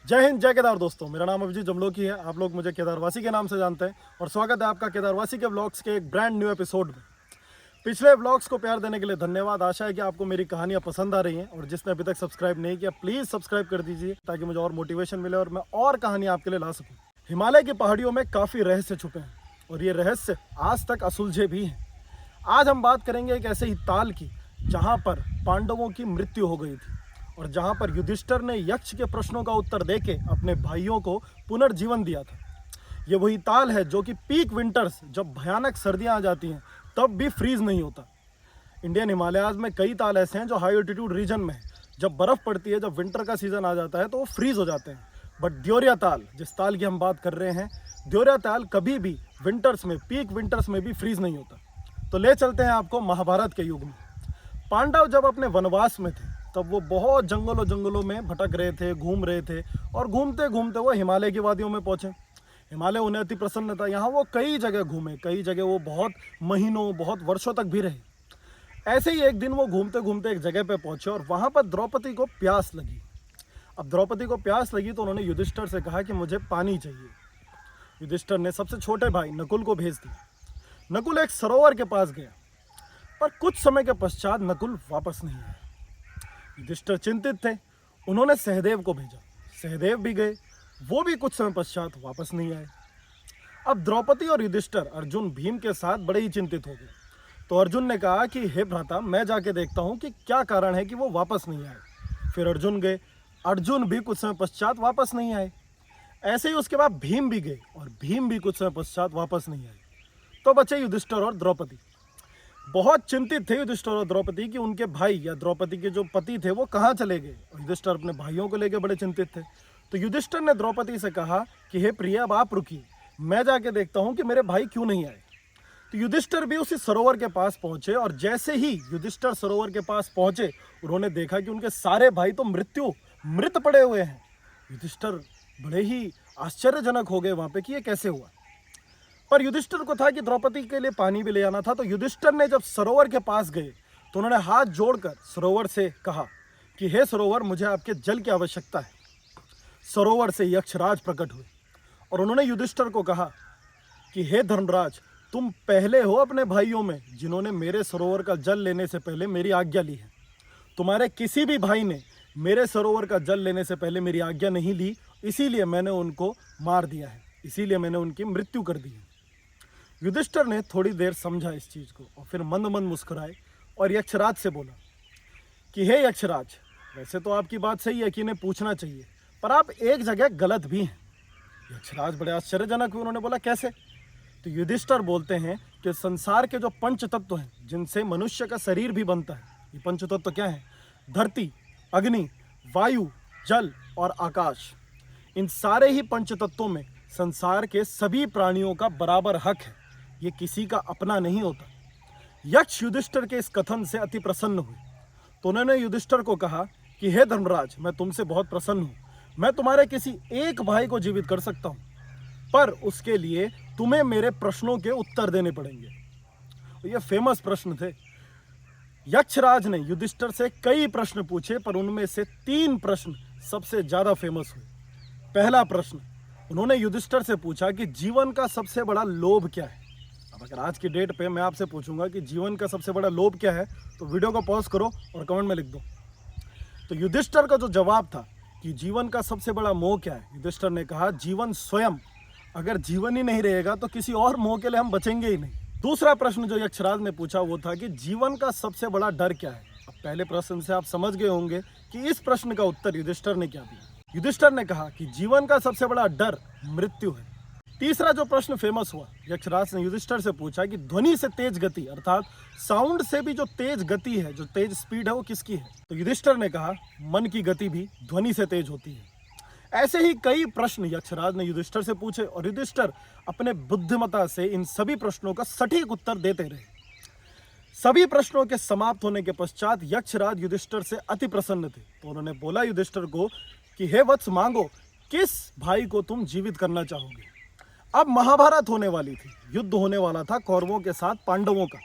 जय हिंद, जय केदार दोस्तों। मेरा नाम अभिजीत जमलोकी है। आप लोग मुझे केदारवासी के नाम से जानते हैं और स्वागत है आपका केदारवासी के व्लॉग्स के एक ब्रांड न्यू एपिसोड में। पिछले व्लॉग्स को प्यार देने के लिए धन्यवाद। आशा है कि आपको मेरी कहानियां पसंद आ रही हैं और जिसने अभी तक सब्सक्राइब नहीं किया प्लीज़ सब्सक्राइब कर दीजिए ताकि मुझे और मोटिवेशन मिले और मैं और कहानियाँ आपके लिए ला सकूँ। हिमालय की पहाड़ियों में काफ़ी रहस्य छुपे हैं और ये रहस्य आज तक असुलझे भी हैं। आज हम बात करेंगे एक ऐसे ही ताल की जहाँ पर पांडवों की मृत्यु हो गई थी और जहाँ पर युधिष्ठिर ने यक्ष के प्रश्नों का उत्तर देके अपने भाइयों को पुनर्जीवन दिया था। ये वही ताल है जो कि पीक विंटर्स, जब भयानक सर्दियाँ आ जाती हैं तब भी फ्रीज नहीं होता। इंडियन हिमालयाज में कई ताल ऐसे हैं जो हाई एल्टीट्यूड रीजन में है। जब बर्फ़ पड़ती है, जब विंटर का सीज़न आ जाता है तो वो फ्रीज हो जाते हैं। बट द्योरिया ताल, जिस ताल की हम बात कर रहे हैं, द्योरिया ताल कभी भी विंटर्स में, पीक विंटर्स में भी फ्रीज नहीं होता। तो ले चलते हैं आपको महाभारत के युग में। पांडव जब अपने वनवास में थे तब वो बहुत जंगलों में भटक रहे थे, घूम रहे थे और घूमते घूमते वो हिमालय की वादियों में पहुँचे। हिमालय उन्हें अति प्रसन्न था। यहाँ वो कई जगह घूमे, कई जगह वो बहुत महीनों, बहुत वर्षों तक भी रहे। ऐसे ही एक दिन वो घूमते घूमते एक जगह पे पहुँचे और वहाँ पर द्रौपदी को प्यास लगी। अब द्रौपदी को प्यास लगी तो उन्होंने युधिष्ठिर से कहा कि मुझे पानी चाहिए। युधिष्ठिर ने सबसे छोटे भाई नकुल को भेज दिया। नकुल एक सरोवर के पास गया पर कुछ समय के पश्चात नकुल वापस नहीं आया। युधिष्ठिर चिंतित थे। उन्होंने सहदेव को भेजा। सहदेव भी गए, वो भी कुछ समय पश्चात वापस नहीं आए। अब द्रौपदी और युधिष्ठिर अर्जुन भीम के साथ बड़े ही चिंतित हो गए। तो अर्जुन ने कहा कि हे भ्राता, मैं जाके देखता हूँ कि क्या कारण है कि वो वापस नहीं आए। फिर अर्जुन गए। अर्जुन भी कुछ समय पश्चात वापस नहीं आए। ऐसे ही उसके बाद भीम भी गए और भीम भी कुछ समय पश्चात वापस नहीं आए। तो बचे युधिष्ठिर और द्रौपदी। बहुत चिंतित थे युधिष्ठिर और द्रौपदी कि उनके भाई या द्रौपदी के जो पति थे वो कहाँ चले गए। और युधिष्ठिर अपने भाइयों को लेकर बड़े चिंतित थे। तो युधिष्ठिर ने द्रौपदी से कहा कि हे प्रिय, अब आप रुकिए, मैं जाके देखता हूँ कि मेरे भाई क्यों नहीं आए। तो युधिष्ठिर भी उसी सरोवर के पास पहुँचे और जैसे ही युधिष्ठिर सरोवर के पास पहुँचे उन्होंने देखा कि उनके सारे भाई तो मृत पड़े हुए हैं। युधिष्ठिर बड़े ही आश्चर्यजनक हो गए वहाँ पे कि ये कैसे हुआ। पर युधिष्ठिर को था कि द्रौपदी के लिए पानी भी ले आना था। तो युधिष्ठिर ने जब सरोवर के पास गए तो उन्होंने हाथ जोड़कर सरोवर से कहा कि हे सरोवर, मुझे आपके जल की आवश्यकता है। सरोवर से यक्षराज प्रकट हुए और उन्होंने युधिष्ठिर को कहा कि हे धर्मराज, तुम पहले हो अपने भाइयों में जिन्होंने मेरे सरोवर का जल लेने से पहले मेरी आज्ञा ली है। तुम्हारे किसी भी भाई ने मेरे सरोवर का जल लेने से पहले मेरी आज्ञा नहीं ली, इसीलिए मैंने उनको मार दिया है, इसीलिए मैंने उनकी मृत्यु कर दी है। युधिष्ठिर ने थोड़ी देर समझा इस चीज़ को और फिर मंद मंद मुस्कुराए और यक्षराज से बोला कि हे यक्षराज, वैसे तो आपकी बात सही है कि इन्हें पूछना चाहिए, पर आप एक जगह गलत भी हैं। यक्षराज बड़े आश्चर्यजनक हुए। उन्होंने बोला कैसे? तो युधिष्ठिर बोलते हैं कि संसार के जो पंच तत्व हैं जिनसे मनुष्य का शरीर भी बनता है, ये पंच तत्व क्या हैं? धरती, अग्नि, वायु, जल और आकाश। इन सारे ही पंच तत्वों में संसार के सभी प्राणियों का बराबर हक है, ये किसी का अपना नहीं होता। यक्ष युधिष्ठिर के इस कथन से अति प्रसन्न हुए तो उन्होंने युधिष्ठिर को कहा कि हे धर्मराज, मैं तुमसे बहुत प्रसन्न हूँ। मैं तुम्हारे किसी एक भाई को जीवित कर सकता हूँ, पर उसके लिए तुम्हें मेरे प्रश्नों के उत्तर देने पड़ेंगे। ये फेमस प्रश्न थे। यक्षराज ने युधिष्ठिर से कई प्रश्न पूछे पर उनमें से 3 प्रश्न सबसे ज़्यादा फेमस हुए। पहला प्रश्न उन्होंने युधिष्ठिर से पूछा कि जीवन का सबसे बड़ा लोभ क्या है। अब अगर आज की डेट पे मैं आपसे पूछूंगा कि जीवन का सबसे बड़ा लोभ क्या है तो वीडियो को पॉज करो और कमेंट में लिख दो। तो युधिष्ठिर का जो जवाब था कि जीवन का सबसे बड़ा मोह क्या है, युधिष्ठिर ने कहा जीवन स्वयं। अगर जीवन ही नहीं रहेगा तो किसी और मोह के लिए हम बचेंगे ही नहीं। दूसरा प्रश्न जो यक्षराज ने पूछा वो था कि जीवन का सबसे बड़ा डर क्या है। अब पहले प्रश्न से आप समझ गए होंगे कि इस प्रश्न का उत्तर युधिष्ठिर ने क्या दिया। युधिष्ठिर ने कहा कि जीवन का सबसे बड़ा डर मृत्यु है। तीसरा जो प्रश्न फेमस हुआ, यक्षराज ने युधिष्ठिर से पूछा कि ध्वनि से तेज गति, अर्थात साउंड से भी जो तेज गति है, जो तेज स्पीड है, वो किसकी है। तो युधिष्ठिर ने कहा मन की गति भी ध्वनि से तेज होती है। ऐसे ही कई प्रश्न यक्षराज ने युधिष्ठिर से पूछे और युधिष्ठिर अपने बुद्धिमत्ता से इन सभी प्रश्नों का सटीक उत्तर देते रहे। सभी प्रश्नों के समाप्त होने के पश्चात यक्षराज युधिष्ठिर से अति प्रसन्न थे। तो उन्होंने बोला युधिष्ठिर को कि हे वत्स, मांगो, किस भाई को तुम जीवित करना चाहोगे। अब महाभारत होने वाली थी, युद्ध होने वाला था कौरवों के साथ पांडवों का।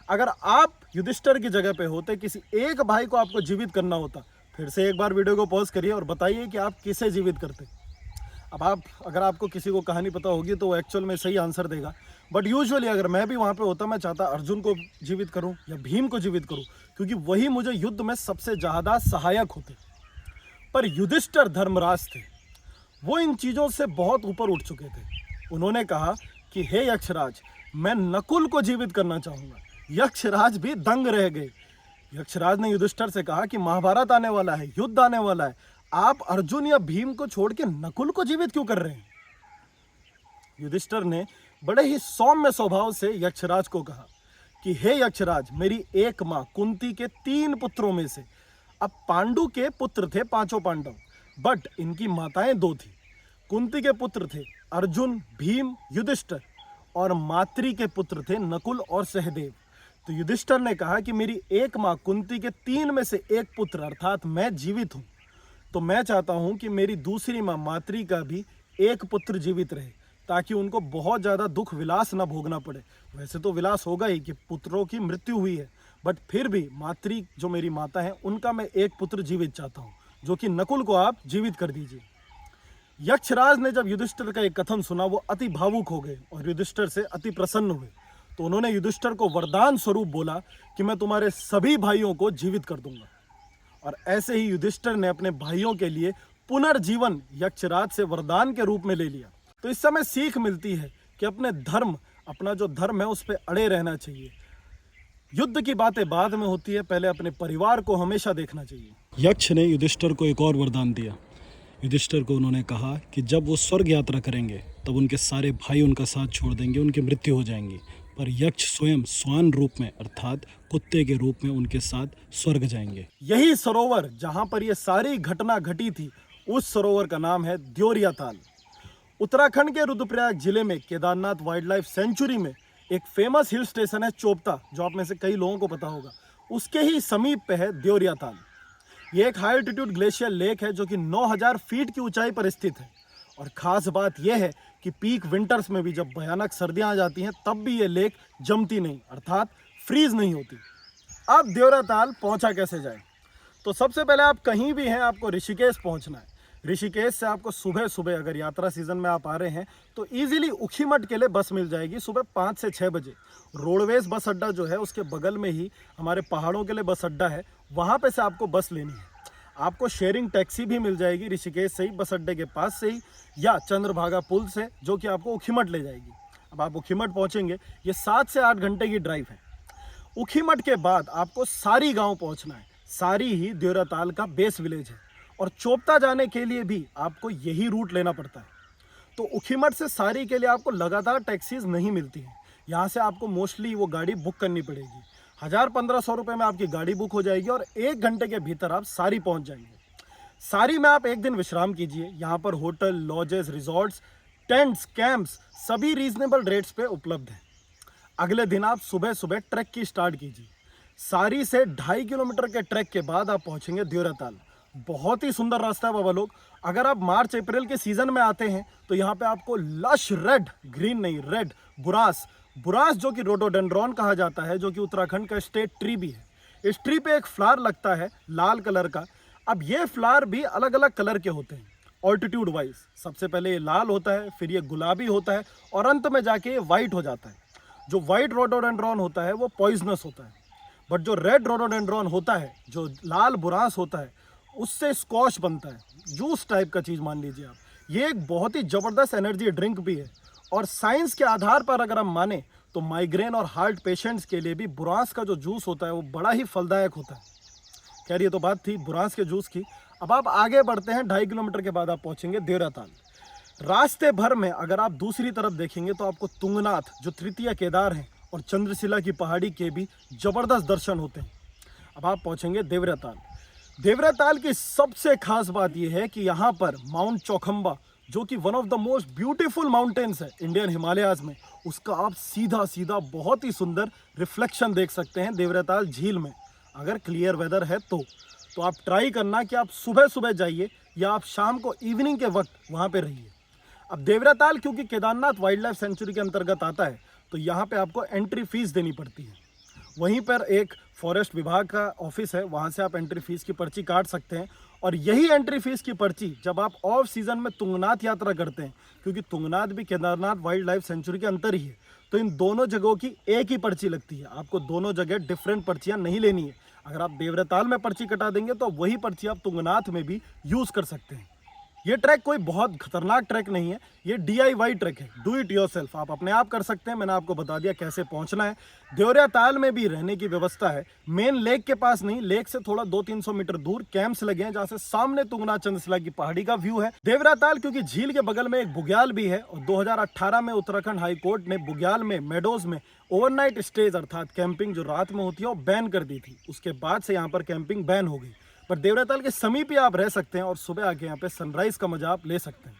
अगर आप युधिष्ठिर की जगह पे होते, किसी एक भाई को आपको जीवित करना होता, फिर से एक बार वीडियो को पॉज करिए और बताइए कि आप किसे जीवित करते। अब अगर आपको किसी को कहानी पता होगी तो वो एक्चुअल में सही आंसर देगा, बट यूजुअली अगर मैं भी वहाँ पे होता, मैं चाहता अर्जुन को जीवित करूँ या भीम को जीवित करूँ, क्योंकि वही मुझे युद्ध में सबसे ज़्यादा सहायक होते। पर युधिष्ठिर धर्मराज थे, वो इन चीज़ों से बहुत ऊपर उठ चुके थे। उन्होंने कहा कि हे यक्षराज, मैं नकुल को जीवित करना चाहूँगा। यक्षराज भी दंग रह गए। यक्षराज ने युधिष्ठिर से कहा कि महाभारत आने वाला है, युद्ध आने वाला है, आप अर्जुन या भीम को छोड़ के नकुल को जीवित क्यों कर रहे हैं? युधिष्ठिर ने बड़े ही सौम्य स्वभाव से यक्षराज को कहा कि हे यक्षराज, मेरी एक माँ कुंती के 3 पुत्रों में से, अब पांडु के पुत्र थे 5 पांडव, बट इनकी माताएं 2 थी। कुंती के पुत्र थे अर्जुन, भीम, युधिष्ठिर, और मातृ के पुत्र थे नकुल और सहदेव। तो युधिष्ठिर ने कहा कि मेरी एक माँ कुंती के 3 में से एक पुत्र अर्थात मैं जीवित हूँ, तो मैं चाहता हूँ कि मेरी दूसरी माँ मातृ का भी एक पुत्र जीवित रहे, ताकि उनको बहुत ज़्यादा दुख विलास ना भोगना पड़े। वैसे तो विलास होगा ही कि पुत्रों की मृत्यु हुई है, बट फिर भी मातृ जो मेरी माता है उनका मैं एक पुत्र जीवित चाहता हूँ, जो कि नकुल को आप जीवित कर दीजिए। यक्षराज ने जब युधिष्ठिर का एक कथन सुना, वो अति भावुक हो गए और युधिष्ठिर से अति प्रसन्न हुए। तो उन्होंने युधिष्ठिर को वरदान स्वरूप बोला कि मैं तुम्हारे सभी भाइयों को जीवित कर दूंगा। और ऐसे ही युधिष्ठिर ने अपने भाइयों के लिए पुनर्जीवन यक्षराज से वरदान के रूप में ले लिया। तो इस समय सीख मिलती है कि अपना जो धर्म है उस पर अड़े रहना चाहिए। युद्ध की बातें बाद में होती है, पहले अपने परिवार को हमेशा देखना चाहिए। यक्ष ने युधिष्ठिर को एक और वरदान दिया। युधिष्ठिर को उन्होंने कहा कि जब वो स्वर्ग यात्रा करेंगे तब उनके सारे भाई उनका साथ छोड़ देंगे, उनकी मृत्यु हो जाएंगी, पर यक्ष स्वयं स्वान रूप में अर्थात कुत्ते के रूप में उनके साथ स्वर्ग जाएंगे। यही सरोवर जहां पर ये सारी घटना घटी थी, उस सरोवर का नाम है द्योरियाताल। उत्तराखंड के रुद्रप्रयाग जिले में केदारनाथ वाइल्ड लाइफ सेंचुरी में एक फेमस हिल स्टेशन है चोपता, जो आप में से कई लोगों को पता होगा। उसके ही समीप पे है द्योरियाताल। ये एक हाई एल्टीट्यूड ग्लेशियर लेक है जो कि 9000 फीट की ऊंचाई पर स्थित है। और ख़ास बात यह है कि पीक विंटर्स में भी जब भयानक सर्दियां आ जाती हैं तब भी ये लेक जमती नहीं, अर्थात फ्रीज नहीं होती। अब द्योरियाताल पहुंचा कैसे जाए? तो सबसे पहले आप कहीं भी हैं, आपको ऋषिकेश पहुंचना है। ऋषिकेश से आपको सुबह सुबह, अगर यात्रा सीजन में आप आ रहे हैं तो इजीली ऊखीमठ के लिए बस मिल जाएगी सुबह 5 से 6 बजे। रोडवेज बस अड्डा जो है उसके बगल में ही हमारे पहाड़ों के लिए बस अड्डा है, वहाँ पे से आपको बस लेनी है। आपको शेयरिंग टैक्सी भी मिल जाएगी ऋषिकेश से ही, बस अड्डे के पास से ही, या चंद्रभागा पुल से, जो कि आपको ऊखीमठ ले जाएगी। अब आप ऊखीमठ पहुँचेंगे, ये 7 से 8 घंटे की ड्राइव है। ऊखीमठ के बाद आपको सारी गाँव पहुँचना है। सारी ही द्योरियाताल का बेस विलेज है और चोपता जाने के लिए भी आपको यही रूट लेना पड़ता है। तो ऊखीमठ से सारी के लिए आपको लगातार टैक्सीज नहीं मिलती हैं। यहाँ से आपको मोस्टली वो गाड़ी बुक करनी पड़ेगी। 1000-1500 रुपये में आपकी गाड़ी बुक हो जाएगी और 1 घंटे के भीतर आप सारी पहुँच जाएंगे। सारी में आप एक दिन विश्राम कीजिए। यहाँ पर hotel, lodges, resorts, tents, camps सभी रीजनेबल रेट्स पे उपलब्ध हैं। अगले दिन आप सुबह सुबह ट्रैक की स्टार्ट कीजिए। सारी से 2.5 किलोमीटर के ट्रैक के बाद आप पहुँचेंगे द्योरियाताल। बहुत ही सुंदर रास्ता है बाबा लोग। अगर आप मार्च अप्रैल के सीजन में आते हैं तो यहाँ पे आपको लश रेड, ग्रीन नहीं रेड, बुरास जो कि रोडोडेंड्रॉन कहा जाता है, जो कि उत्तराखंड का स्टेट ट्री भी है। इस ट्री पे एक फ्लावर लगता है लाल कलर का। अब ये फ्लावर भी अलग अलग कलर के होते हैं ऑल्टीट्यूड वाइज। सबसे पहले ये लाल होता है, फिर ये गुलाबी होता है और अंत में जाके ये वाइट हो जाता है। जो वाइट रोडोडेंड्रॉन होता है वो पॉइजनस होता है, बट जो रेड रोडोडेंड्रॉन होता है, जो लाल बुरास होता है, उससे स्क्वॉश बनता है, जूस टाइप का चीज़ मान लीजिए आप। ये एक बहुत ही ज़बरदस्त एनर्जी ड्रिंक भी है और साइंस के आधार पर अगर हम माने तो माइग्रेन और हार्ट पेशेंट्स के लिए भी बुरांस का जो जूस होता है वो बड़ा ही फलदायक होता है। खैर ये तो बात थी बुरांस के जूस की। अब आप आगे बढ़ते हैं, 2.5 किलोमीटर के बाद आप पहुँचेंगे द्योरियाताल। रास्ते भर में अगर आप दूसरी तरफ देखेंगे तो आपको तुंगनाथ, जो तृतीय केदार हैं, और चंद्रशिला की पहाड़ी के भी ज़बरदस्त दर्शन होते हैं। अब आप पहुँचेंगे द्योरियाताल। द्योरियाताल की सबसे खास बात यह है कि यहाँ पर माउंट चौखंबा, जो कि one of the most beautiful mountains है इंडियन हिमालयाज में, उसका आप सीधा सीधा बहुत ही सुंदर रिफ्लेक्शन देख सकते हैं द्योरियाताल झील में। अगर क्लियर वेदर है तो आप ट्राई करना कि आप सुबह सुबह जाइए या आप शाम को इवनिंग के वक्त वहाँ पे रहिए। अब द्योरियाताल क्योंकि केदारनाथ वाइल्ड लाइफ सेंचुरी के अंतर्गत आता है तो यहाँ पे आपको एंट्री फीस देनी पड़ती है। वहीं पर एक फॉरेस्ट विभाग का ऑफिस है, वहाँ से आप एंट्री फीस की पर्ची काट सकते हैं। और यही एंट्री फीस की पर्ची जब आप ऑफ सीजन में तुंगनाथ यात्रा करते हैं, क्योंकि तुंगनाथ भी केदारनाथ वाइल्ड लाइफ सेंचुरी के अंदर ही है, तो इन दोनों जगहों की एक ही पर्ची लगती है। आपको दोनों जगह डिफरेंट पर्चियाँ नहीं लेनी है। अगर आप देवराताल में पर्ची कटा देंगे तो वही पर्ची आप तुंगनाथ में भी यूज़ कर सकते हैं। ये ट्रैक कोई बहुत खतरनाक ट्रैक नहीं है, ये DIY ट्रैक है, डू इट योरसेल्फ, आप अपने आप कर सकते हैं। मैंने आपको बता दिया कैसे पहुंचना है। देवराताल में भी रहने की व्यवस्था है, मेन लेक के पास नहीं, लेक से थोड़ा 200-300 मीटर दूर कैंप्स लगे हैं, जहाँ से सामने तुंगनाथ चंद्रशिला की पहाड़ी का व्यू है। देवराताल क्योंकि झील के बगल में एक बुग्याल भी है, और 2018 में उत्तराखंड हाई कोर्ट ने बुग्याल में मेडोज में ओवरनाइट स्टेज अर्थात कैंपिंग जो रात में होती है वो बैन कर दी थी। उसके बाद से यहाँ पर कैंपिंग बैन हो गई, पर देवराताल के समीप ही आप रह सकते हैं और सुबह आके यहाँ पे सनराइज का मजा आप ले सकते हैं।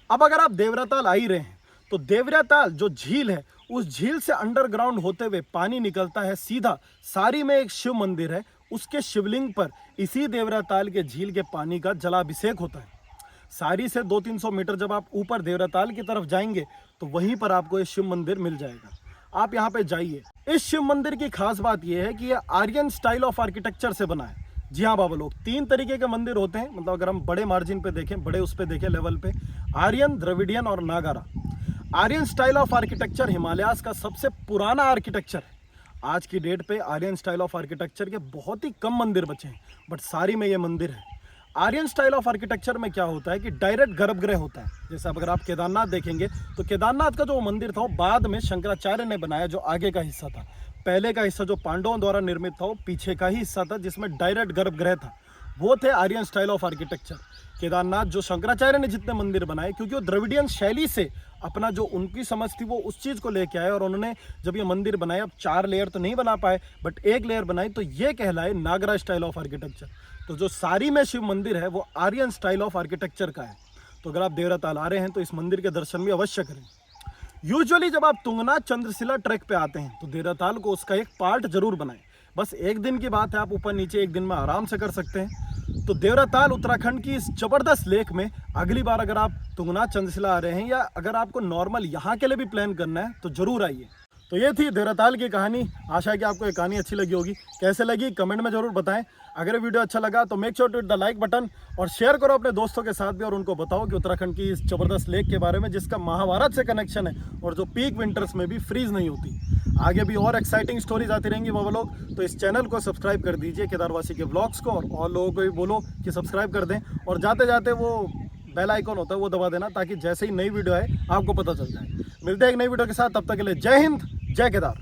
अब अगर आप देवराताल आ ही रहे हैं तो देवराताल जो झील है, उस झील से अंडरग्राउंड होते हुए पानी निकलता है सीधा सारी में एक शिव मंदिर है, उसके शिवलिंग पर इसी देवराताल के झील के पानी का जलाभिषेक होता है। सारी से 200-300 मीटर जब आप ऊपर देवराताल की तरफ जाएंगे तो वहीं पर आपको ये शिव मंदिर मिल जाएगा। आप यहाँ पे जाइए। इस शिव मंदिर की खास बात यह है कि यह आर्यन स्टाइल ऑफ आर्किटेक्चर से बना है। जी हाँ बाबा लोग, 3 तरीके के मंदिर होते हैं, मतलब अगर हम बड़े मार्जिन पे देखें, बड़े उस पे देखें लेवल पे, आर्यन, द्रविडियन और Nagara. Aryan style of architecture Himalayas का सबसे पुराना आर्किटेक्चर है। आज की डेट पे आर्यन स्टाइल ऑफ आर्किटेक्चर के बहुत ही कम मंदिर बचे हैं, बट सारी में ये मंदिर है। आर्यन स्टाइल ऑफ आर्किटेक्चर में क्या होता है कि डायरेक्ट गर्भगृह होता है। जैसे अब अगर आप केदारनाथ देखेंगे तो केदारनाथ का जो मंदिर था वो बाद में शंकराचार्य ने बनाया, जो आगे का हिस्सा था। पहले का हिस्सा जो पांडवों द्वारा निर्मित था वो पीछे का ही हिस्सा था, जिसमें डायरेक्ट गर्भगृह था। वो थे Aryan style of architecture. Kedarnath जो शंकराचार्य ने जितने मंदिर बनाए, क्योंकि वो द्रविडियन शैली से अपना जो उनकी समझ थी वो उस चीज़ को लेके आए, और उन्होंने जब ये मंदिर बनाए, अब 4 लेयर तो नहीं बना पाए बट 1 लेयर बनाई, तो ये कहलाए नागरा स्टाइल ऑफ आर्किटेक्चर। तो जो सारी में शिव मंदिर है वो आर्यन स्टाइल ऑफ आर्किटेक्चर का है। तो अगर आप देवराताल आ रहे हैं तो इस मंदिर के दर्शन भी अवश्य करें। यूजुअली जब आप तुंगनाथ चंद्रशिला ट्रैक पे आते हैं तो देवराताल को उसका एक पार्ट जरूर बनाएं। बस एक दिन की बात है, आप ऊपर नीचे एक दिन में आराम से कर सकते हैं। तो देवराताल उत्तराखंड की इस जबरदस्त लेक में अगली बार अगर आप तुंगनाथ चंद्रशिला आ रहे हैं, या अगर आपको नॉर्मल यहाँ के लिए भी प्लान करना है तो जरूर आइए। तो ये थी देवराताल की कहानी। आशा है कि आपको ये कहानी अच्छी लगी होगी। कैसे लगी कमेंट में जरूर बताएं। अगर वीडियो अच्छा लगा तो make sure to hit the like button, और शेयर करो अपने दोस्तों के साथ भी, और उनको बताओ कि उत्तराखंड की इस जबरदस्त लेक के बारे में, जिसका महाभारत से कनेक्शन है और जो पीक विंटर्स में भी फ्रीज नहीं होती। आगे भी और एक्साइटिंग स्टोरीज आती रहेंगी बाबा लोग। तो इस चैनल को सब्सक्राइब कर दीजिए केदारवासी के व्लॉग्स को, और लोगों को भी बोलो कि सब्सक्राइब कर दें, और जाते जाते वो बेल आइकॉन होता है वो दबा देना, ताकि जैसे ही नई वीडियो आए आपको पता चल जाए। मिलते हैं एक नई वीडियो के साथ, तब तक के लिए जय हिंद, जय केदार।